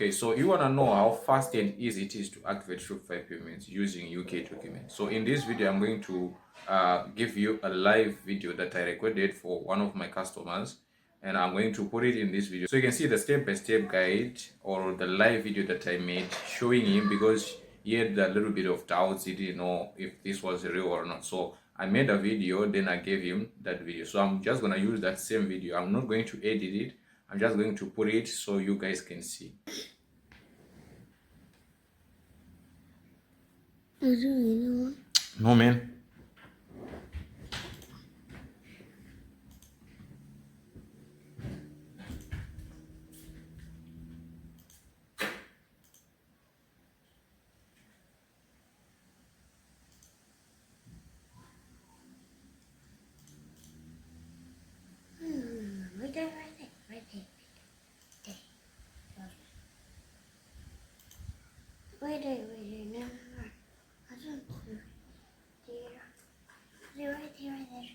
Okay, so you want to know how fast and easy it is to activate Shopify payments using UK documents. So in this video, I'm going to give you a live video that I recorded for one of my customers, and I'm going to put it in this video. So you can see the step-by-step guide or the live video that I made showing him, because he had a little bit of doubts. He didn't know if this was real or not. So I made a video, then I gave him that video. So I'm just going to use that same video. I'm not going to edit it. I'm just going to put it so you guys can see. No, man. Wait, no. I don't know. There. Right there.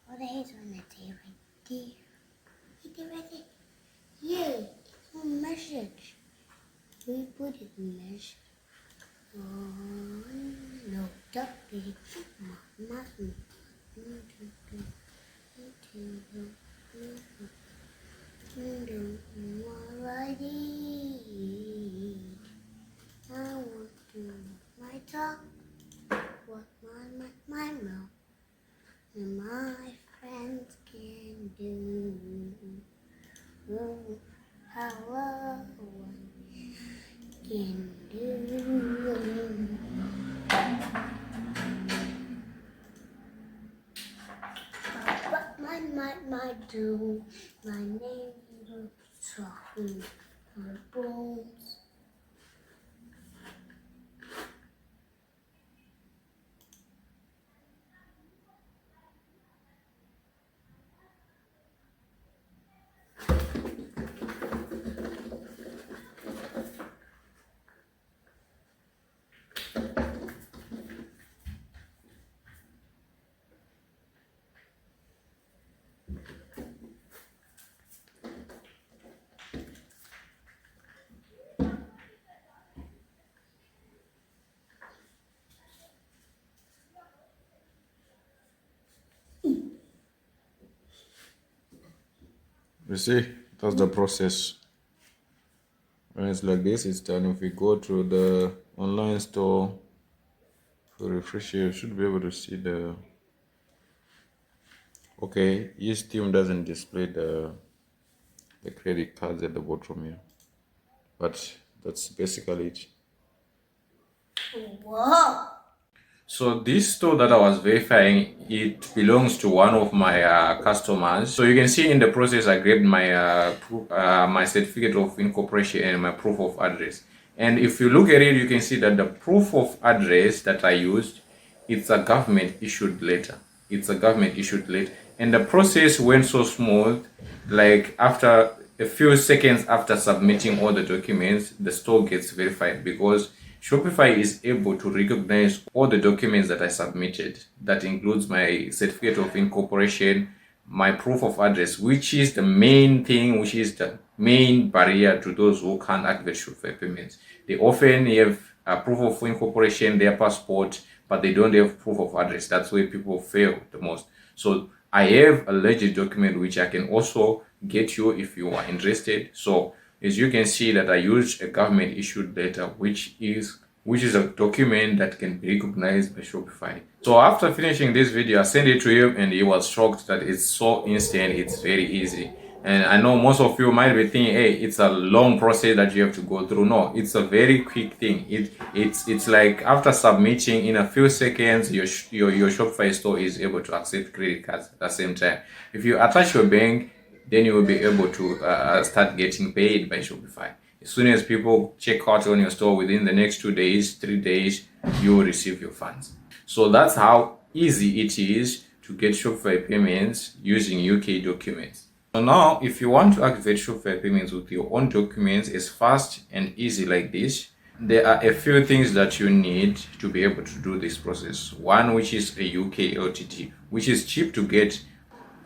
Oh, the head's on that there, right there. Right there. Yay! It's a message. We put it in message. Oh, no. Duck it. Nothing. I want to my talk, what my mouth and my friends can do. Oh, how what can do. What my do, my name looks soft, my bones. You see, that's the process. When it's like this, it's done. If we go to the online store, if we refresh here, you should be able to see the. Okay, yes, Steam doesn't display the credit cards at the bottom here, but that's basically it. Whoa! So this store that I was verifying, it belongs to one of my customers. So you can see in the process, I grabbed my my certificate of incorporation and my proof of address. And if you look at it, you can see that the proof of address that I used, it's a government issued letter. It's a government issued letter. And the process went so smooth, like after a few seconds after submitting all the documents, the store gets verified, because Shopify is able to recognize all the documents that I submitted. That includes my certificate of incorporation, my proof of address, which is the main thing, which is the main barrier to those who can't activate Shopify payments. They often have a proof of incorporation, their passport, but they don't have proof of address. That's where people fail the most. So I have a legit document which I can also get you if you are interested. So as you can see that I used a government issued letter, which is a document that can be recognized by Shopify. So after finishing this video, I sent it to him and he was shocked that it's so instant, it's very easy. And I know most of you might be thinking, hey, it's a long process that you have to go through. No, it's a very quick thing. It's like after submitting, in a few seconds, your Shopify store is able to accept credit cards at the same time. If you attach your bank, then you will be able to start getting paid by Shopify. As soon as people check out on your store, within the next 2 days, 3 days, you will receive your funds. So that's how easy it is to get Shopify payments using UK documents. So now, if you want to activate Shopify payments with your own documents as fast and easy like this, there are a few things that you need to be able to do this process. One, which is a UK LTD, which is cheap to get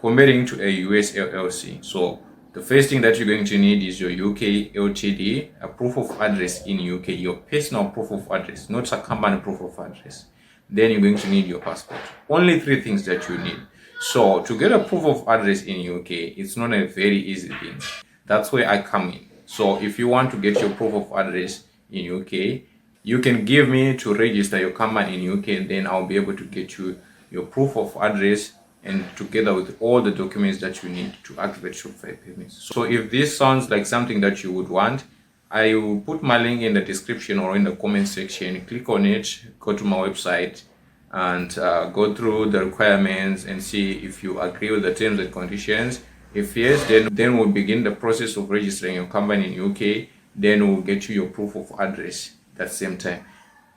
comparing to a US LLC. So The first thing that you're going to need is your UK LTD, a proof of address in UK, your personal proof of address, not a company proof of address. Then you're going to need your passport. Only 3 things that you need. So to get a proof of address in UK, it's not a very easy thing. That's where I come in. So if you want to get your proof of address in UK, you can give me to register your company in UK, and then I'll be able to get you your proof of address and together with all the documents that you need to activate Shopify Payments. So if this sounds like something that you would want, I will put my link in the description or in the comment section. Click on it, go to my website, and go through the requirements and see if you agree with the terms and conditions. If yes, then we'll begin the process of registering your company in UK. Then we'll get you your proof of address at the same time.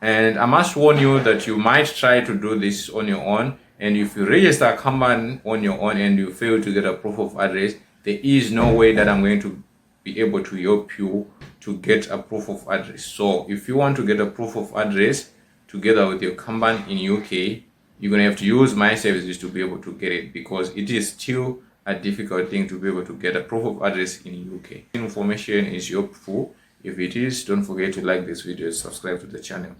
And I must warn you that you might try to do this on your own. And if you register a company on your own and you fail to get a proof of address, there is no way that I'm going to be able to help you to get a proof of address. So if you want to get a proof of address together with your company in UK, you're going to have to use my services to be able to get it, because it is still a difficult thing to be able to get a proof of address in UK. Information is helpful. If it is, don't forget to like this video and subscribe to the channel.